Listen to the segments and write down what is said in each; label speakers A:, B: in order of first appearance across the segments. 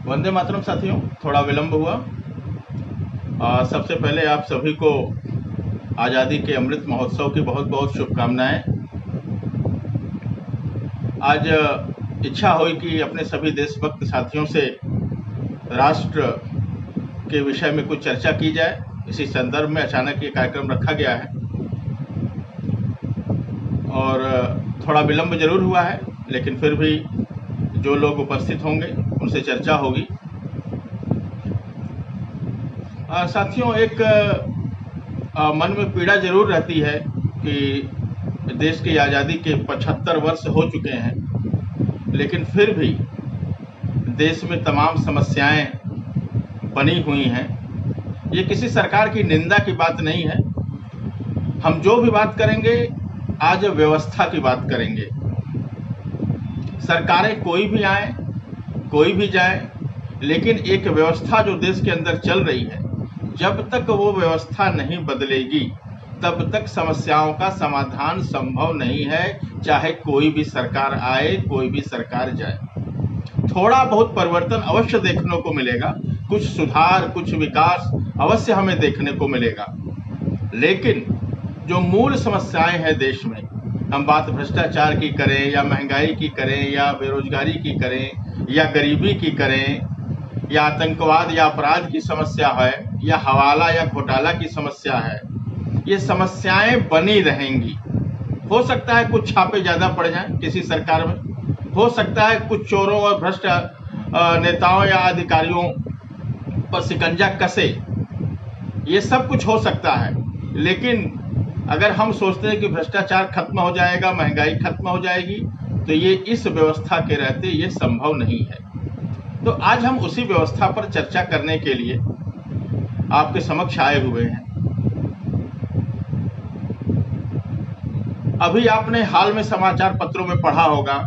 A: वंदे मातरम साथियों, थोड़ा विलंब हुआ। सबसे पहले आप सभी को आज़ादी के अमृत महोत्सव की बहुत बहुत शुभकामनाएं। आज इच्छा हुई कि अपने सभी देशभक्त साथियों से राष्ट्र के विषय में कुछ चर्चा की जाए। इसी संदर्भ में अचानक ये कार्यक्रम रखा गया है और थोड़ा विलंब जरूर हुआ है, लेकिन फिर भी जो लोग उपस्थित होंगे उनसे चर्चा होगी। साथियों, एक मन में पीड़ा जरूर रहती है कि देश की आज़ादी के 75 वर्ष हो चुके हैं, लेकिन फिर भी देश में तमाम समस्याएं बनी हुई हैं। ये किसी सरकार की निंदा की बात नहीं है। हम जो भी बात करेंगे आज व्यवस्था की बात करेंगे। सरकारें कोई भी आए, कोई भी जाए, लेकिन एक व्यवस्था जो देश के अंदर चल रही है, जब तक वो व्यवस्था नहीं बदलेगी तब तक समस्याओं का समाधान संभव नहीं है, चाहे कोई भी सरकार आए, कोई भी सरकार जाए। थोड़ा बहुत परिवर्तन अवश्य देखने को मिलेगा, कुछ सुधार, कुछ विकास अवश्य हमें देखने को मिलेगा, लेकिन जो मूल समस्याएं हैं देश में, हम बात भ्रष्टाचार की करें या महंगाई की करें या बेरोजगारी की करें या गरीबी की करें या आतंकवाद या अपराध की समस्या है या हवाला या घोटाला की समस्या है, ये समस्याएं बनी रहेंगी। हो सकता है कुछ छापे ज्यादा पड़ जाएं किसी सरकार में, हो सकता है कुछ चोरों और भ्रष्ट नेताओं या अधिकारियों पर शिकंजा कसे, ये सब कुछ हो सकता है। लेकिन अगर हम सोचते हैं कि भ्रष्टाचार खत्म हो जाएगा, महंगाई खत्म हो जाएगी, तो ये इस व्यवस्था के रहते ये संभव नहीं है। तो आज हम उसी व्यवस्था पर चर्चा करने के लिए आपके समक्ष आए हुए हैं। अभी आपने हाल में समाचार पत्रों में पढ़ा होगा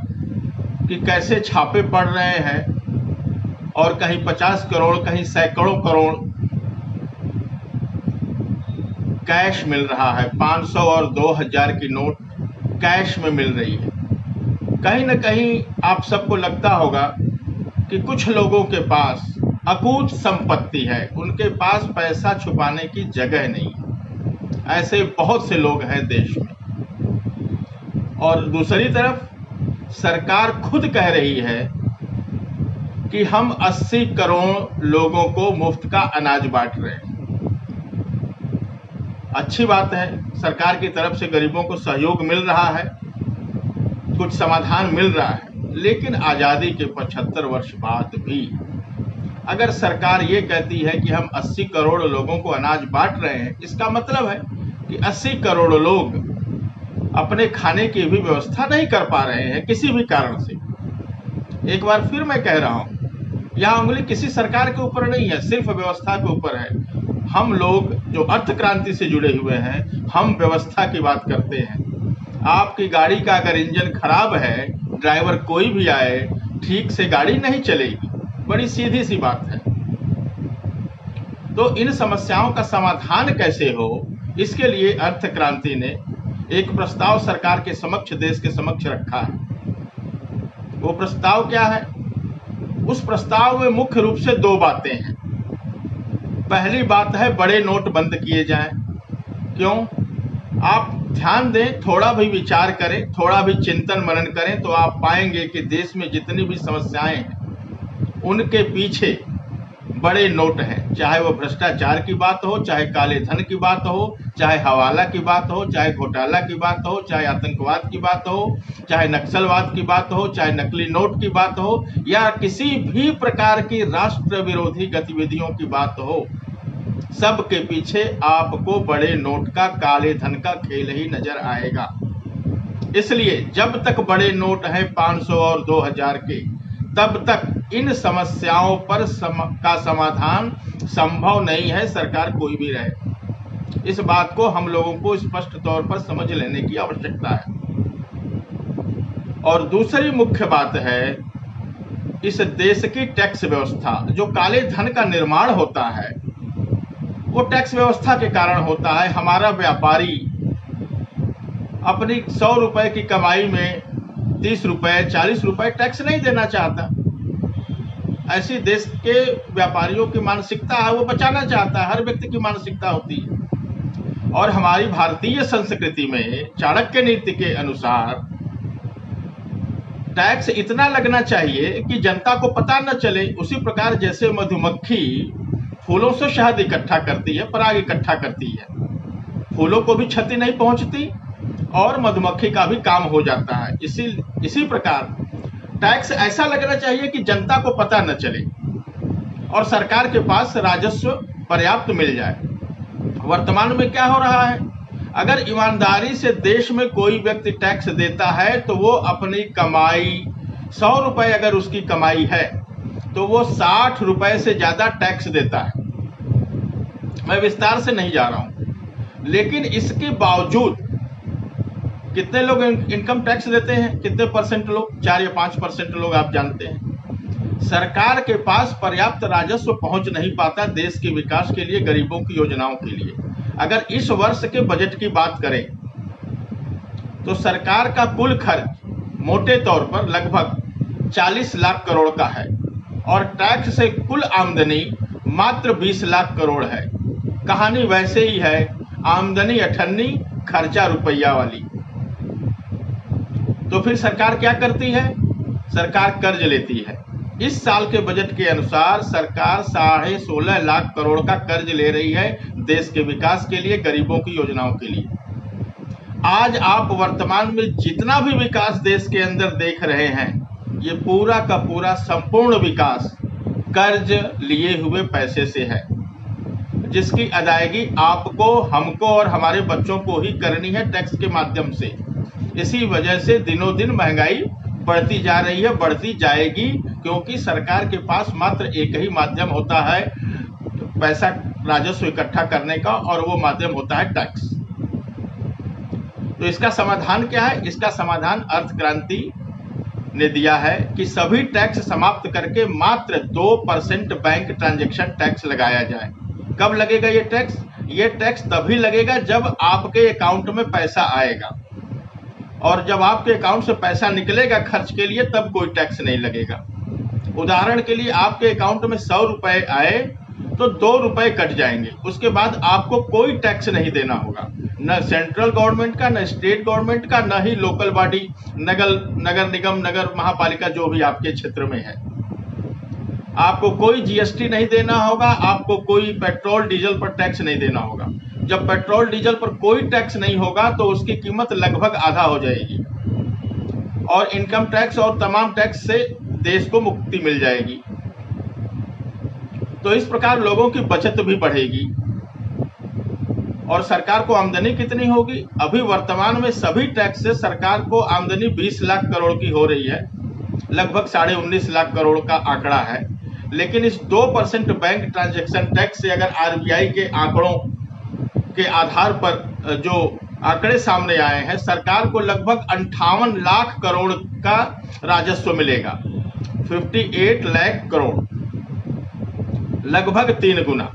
A: कि कैसे छापे पड़ रहे हैं और कहीं 50 करोड़, कहीं सैकड़ों करोड़ कैश मिल रहा है। 500 और 2000 की नोट कैश में मिल रही है। कहीं ना कहीं आप सबको लगता होगा कि कुछ लोगों के पास अकूत संपत्ति है, उनके पास पैसा छुपाने की जगह नहीं है। ऐसे बहुत से लोग हैं देश में। और दूसरी तरफ सरकार खुद कह रही है कि हम 80 करोड़ लोगों को मुफ्त का अनाज बांट रहे हैं। अच्छी बात है, सरकार की तरफ से गरीबों को सहयोग मिल रहा है, कुछ समाधान मिल रहा है, लेकिन आजादी के 75 वर्ष बाद भी अगर सरकार ये कहती है कि हम 80 करोड़ लोगों को अनाज बांट रहे हैं, इसका मतलब है कि 80 करोड़ लोग अपने खाने की भी व्यवस्था नहीं कर पा रहे हैं किसी भी कारण से। एक बार फिर मैं कह रहा हूं, यह उंगली किसी सरकार के ऊपर नहीं है, सिर्फ व्यवस्था के ऊपर है। हम लोग जो अर्थ क्रांति से जुड़े हुए हैं, हम व्यवस्था की बात करते हैं। आपकी गाड़ी का अगर इंजन खराब है, ड्राइवर कोई भी आए, ठीक से गाड़ी नहीं चलेगी। बड़ी सीधी सी बात है। तो इन समस्याओं का समाधान कैसे हो, इसके लिए अर्थ क्रांति ने एक प्रस्ताव सरकार के समक्ष, देश के समक्ष रखा है। वो प्रस्ताव क्या है? उस प्रस्ताव में मुख्य रूप से दो बातें हैं। पहली बात है, बड़े नोट बंद किए जाएं। क्यों? आप ध्यान दें, थोड़ा भी विचार करें, थोड़ा भी चिंतन मनन करें तो आप पाएंगे कि देश में जितनी भी समस्याएं हैं उनके पीछे बड़े नोट हैं। चाहे वो भ्रष्टाचार की बात हो, चाहे काले धन की बात हो, चाहे हवाला की बात हो, चाहे घोटाला की बात हो, चाहे आतंकवाद की बात हो, चाहे नक्सलवाद की बात हो, चाहे नकली नोट की बात हो, या किसी भी प्रकार की राष्ट्र विरोधी गतिविधियों की बात हो, सबके पीछे आपको बड़े नोट का, काले धन का खेल ही नजर आएगा। इसलिए जब तक बड़े नोट हैं 500 और 2000 के, तब तक इन समस्याओं पर का समाधान संभव नहीं है, सरकार कोई भी रहे। इस बात को हम लोगों को स्पष्ट तौर पर समझ लेने की आवश्यकता है। और दूसरी मुख्य बात है, इस देश की टैक्स व्यवस्था, जो काले धन का निर्माण होता है वो टैक्स व्यवस्था के कारण होता है। हमारा व्यापारी अपनी 100 रुपए की कमाई में 30 रुपए 40 रुपए टैक्स नहीं देना चाहता। ऐसी देश के व्यापारियों की मानसिकता है, वो बचाना चाहता है, हर व्यक्ति की मानसिकता होती है। और हमारी भारतीय संस्कृति में चाणक्य नीति के अनुसार टैक्स इतना लगना चाहिए कि जनता को पता न चले। उसी प्रकार जैसे मधुमक्खी फूलों से शहद इकट्ठा करती है, पराग इकट्ठा करती है, फूलों को भी क्षति नहीं पहुंचती और मधुमक्खी का भी काम हो जाता है। इसी प्रकार टैक्स ऐसा लगना चाहिए कि जनता को पता न चले और सरकार के पास राजस्व पर्याप्त मिल जाए। वर्तमान में क्या हो रहा है, अगर ईमानदारी से देश में कोई व्यक्ति टैक्स देता है तो वो अपनी कमाई 100 रुपए अगर उसकी कमाई है तो वो 60 रुपए से ज्यादा टैक्स देता है। मैं विस्तार से नहीं जा रहा हूं, लेकिन इसके बावजूद कितने लोग इनकम टैक्स देते हैं, कितने परसेंट लोग, 4 या 5% लोग, आप जानते हैं। सरकार के पास पर्याप्त राजस्व पहुंच नहीं पाता देश के विकास के लिए, गरीबों की योजनाओं के लिए। अगर इस वर्ष के बजट की बात करें तो सरकार का कुल खर्च मोटे तौर पर लगभग 40 लाख करोड़ का है और टैक्स से कुल आमदनी मात्र 20 लाख करोड़ है। कहानी वैसे ही है, आमदनी 98, खर्चा रुपया वाली। तो फिर सरकार क्या करती है, सरकार कर्ज लेती है। इस साल के बजट के अनुसार सरकार 16.5 लाख करोड़ का कर्ज ले रही है देश के विकास के लिए, गरीबों की योजनाओं के लिए। आज आप वर्तमान में जितना भी विकास देश के अंदर देख रहे हैं, ये पूरा का पूरा संपूर्ण विकास कर्ज लिए हुए पैसे से है, जिसकी अदायगी आपको, हमको और हमारे बच्चों को ही करनी है टैक्स के माध्यम से। इसी वजह से दिनों दिन महंगाई बढ़ती जा रही है, बढ़ती जाएगी, क्योंकि सरकार के पास मात्र एक ही माध्यम होता है पैसा राजस्व इकट्ठा करने का, और वो माध्यम होता है टैक्स। तो इसका समाधान क्या है, इसका समाधान अर्थ क्रांति ने दिया है कि सभी टैक्स समाप्त करके मात्र 2% बैंक ट्रांजैक्शन टैक्स लगाया जाए। कब लगेगा ये टैक्स? ये टैक्स तभी लगेगा जब आपके अकाउंट में पैसा आएगा, और जब आपके अकाउंट से पैसा निकलेगा खर्च के लिए तब कोई टैक्स नहीं लगेगा। उदाहरण के लिए आपके अकाउंट में 100 रुपए आए तो 2 रुपए कट जाएंगे, उसके बाद आपको कोई टैक्स नहीं देना होगा, न सेंट्रल गवर्नमेंट का, न स्टेट गवर्नमेंट का, न ही लोकल बॉडी, नगर निगम, नगर महापालिका जो भी आपके क्षेत्र में है। आपको कोई जीएसटी नहीं देना होगा, आपको कोई पेट्रोल डीजल पर टैक्स नहीं देना होगा। जब पेट्रोल डीजल पर कोई टैक्स नहीं होगा तो उसकी कीमत लगभग आधा हो जाएगी और इनकम टैक्स और तमाम टैक्स से देश को मुक्ति मिल जाएगी। तो इस प्रकार लोगों की बचत भी बढ़ेगी और सरकार को आमदनी कितनी होगी? अभी वर्तमान में सभी टैक्स से सरकार को आमदनी 20 लाख करोड़ की हो रही है, लगभग 19.5 लाख करोड़ का आंकड़ा है। लेकिन इस 2% बैंक ट्रांजैक्शन टैक्स से अगर आरबीआई के आंकड़ों के आधार पर जो आंकड़े सामने आए हैं, सरकार को लगभग 58 लाख करोड़ का राजस्व मिलेगा, 58 लाख करोड़, लगभग 3 गुना।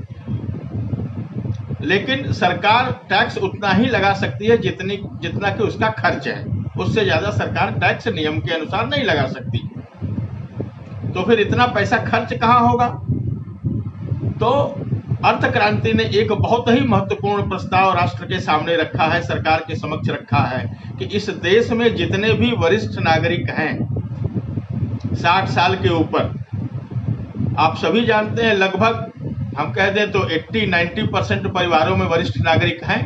A: लेकिन सरकार टैक्स उतना ही लगा सकती है जितना कि उसका खर्च है, उससे ज्यादा सरकार टैक्स नियम के अनुसार नहीं लगा सकती। तो फिर इतना पैसा खर्च कहां होगा? तो अर्थ क्रांति ने एक बहुत ही महत्वपूर्ण प्रस्ताव राष्ट्र के सामने रखा है, सरकार के समक्ष रखा है कि इस देश में जितने भी वरिष्ठ नागरिक हैं 60 साल के ऊपर, आप सभी जानते हैं लगभग हम कह दें तो 80-90% परिवारों में वरिष्ठ नागरिक हैं।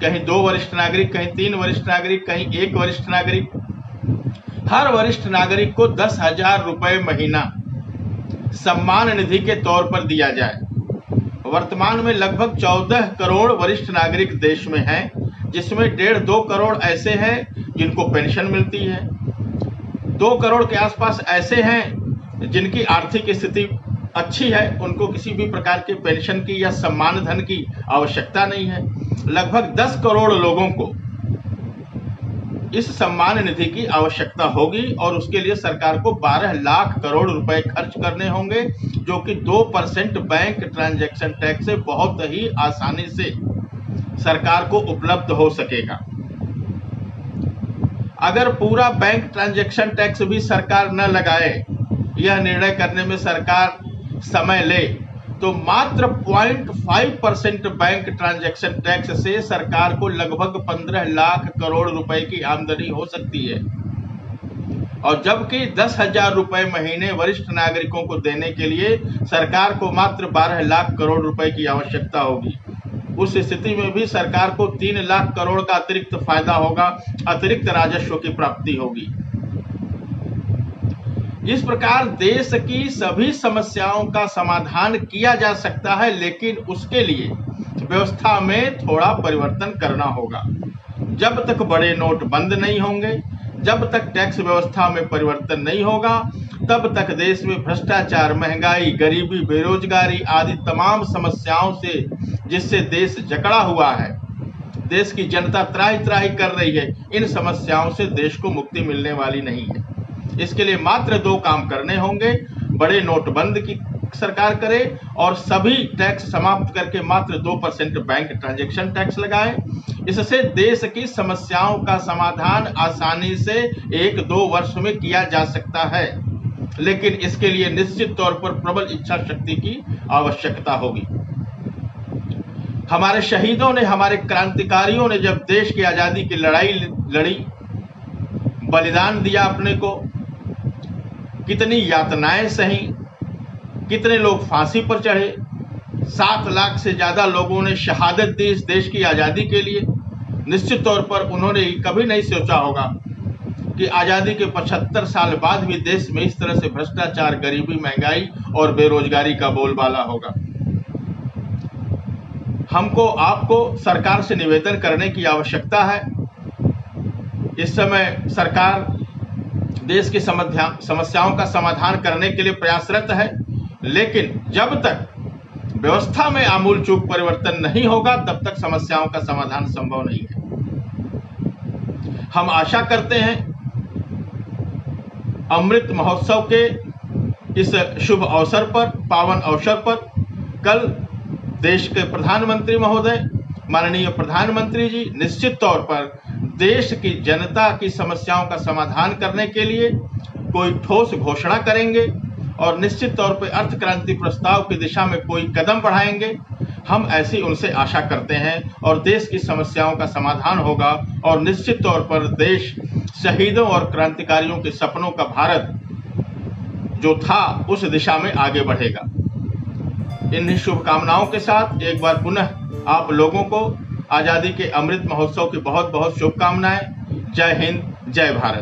A: कहीं 2 वरिष्ठ नागरिक, कहीं 3 वरिष्ठ नागरिक, कहीं 1 वरिष्ठ नागरिक। हर वरिष्ठ नागरिक को 10,000 रुपए महीना सम्मान निधि के तौर पर दिया जाए। वर्तमान में लगभग 14 करोड़ वरिष्ठ नागरिक देश में हैं, जिसमें 1.5-2 करोड़ ऐसे हैं जिनको पेंशन मिलती है, 2 करोड़ के आसपास ऐसे हैं जिनकी आर्थिक स्थिति अच्छी है, उनको किसी भी प्रकार के पेंशन की या सम्मान धन की आवश्यकता नहीं है। लगभग 10 करोड़ लोगों को इस सम्मान निधि की आवश्यकता होगी और उसके लिए सरकार को 12 लाख करोड़ रुपए खर्च करने होंगे, जो कि 2% बैंक ट्रांजैक्शन टैक्स से बहुत ही आसानी से सरकार को उपलब्ध हो सकेगा। अगर पूरा बैंक ट्रांजैक्शन टैक्स भी सरकार न लगाए, यह निर्णय करने में सरकार समय ले, तो मात्र 0.5% बैंक ट्रांजैक्शन टैक्स से सरकार को लगभग 15 लाख करोड़ रुपए की आमदनी हो सकती है। और जबकि 10,000 रुपए महीने वरिष्ठ नागरिकों को देने के लिए सरकार को मात्र 12 लाख करोड़ रुपए की आवश्यकता होगी। उस स्थिति में भी सरकार को 3 लाख करोड़ का अतिरिक्त फायदा होगा, अतिरिक्त राजस्व की प्राप्ति होगी। इस प्रकार देश की सभी समस्याओं का समाधान किया जा सकता है, लेकिन उसके लिए व्यवस्था में थोड़ा परिवर्तन करना होगा। जब तक बड़े नोट बंद नहीं होंगे, जब तक टैक्स व्यवस्था में परिवर्तन नहीं होगा, तब तक देश में भ्रष्टाचार, महंगाई, गरीबी, बेरोजगारी आदि तमाम समस्याओं से जिससे देश जकड़ा हुआ है, देश की जनता त्राहि त्राहि कर रही है, इन समस्याओं से देश को मुक्ति मिलने वाली नहीं है। इसके लिए मात्र 2 काम करने होंगे। बड़े नोटबंद की सरकार करे और सभी टैक्स समाप्त करके मात्र 2% बैंक ट्रांजैक्शन टैक्स लगाए। इससे देश की समस्याओं का समाधान आसानी से 1-2 वर्ष में किया जा सकता है, लेकिन इसके लिए निश्चित तौर पर प्रबल इच्छा शक्ति की आवश्यकता होगी। हमारे शहीदों ने, हमारे क्रांतिकारियों ने जब देश की आजादी की लड़ाई लड़ी, बलिदान दिया अपने को, कितनी यातनाएं सही, कितने लोग फांसी पर चढ़े, 7 लाख से ज्यादा लोगों ने शहादत दी इस देश की आजादी के लिए। निश्चित तौर पर उन्होंने कभी नहीं सोचा होगा कि आजादी के 75 साल बाद भी देश में इस तरह से भ्रष्टाचार, गरीबी, महंगाई और बेरोजगारी का बोलबाला होगा। हमको, आपको सरकार से निवेदन करने की आवश्यकता है। इस समय सरकार देश की समस्याओं का समाधान करने के लिए प्रयासरत है, लेकिन जब तक व्यवस्था में आमूल चूक परिवर्तन नहीं होगा, तब तक समस्याओं का समाधान संभव नहीं है। हम आशा करते हैं अमृत महोत्सव के इस शुभ अवसर पर, पावन अवसर पर, कल देश के प्रधानमंत्री महोदय, माननीय प्रधानमंत्री जी निश्चित तौर पर देश की जनता की समस्याओं का समाधान करने के लिए कोई ठोस घोषणा करेंगे और निश्चित तौर पर अर्थ क्रांति प्रस्ताव की दिशा में कोई कदम बढ़ाएंगे। हम ऐसी उनसे आशा करते हैं और देश की समस्याओं का समाधान होगा और निश्चित तौर पर देश शहीदों और क्रांतिकारियों के सपनों का भारत जो था उस दिशा में आगे बढ़ेगा। इन शुभकामनाओं के साथ एक बार पुनः आप लोगों को आजादी के अमृत महोत्सव की बहुत बहुत शुभकामनाएं। जय हिंद, जय भारत।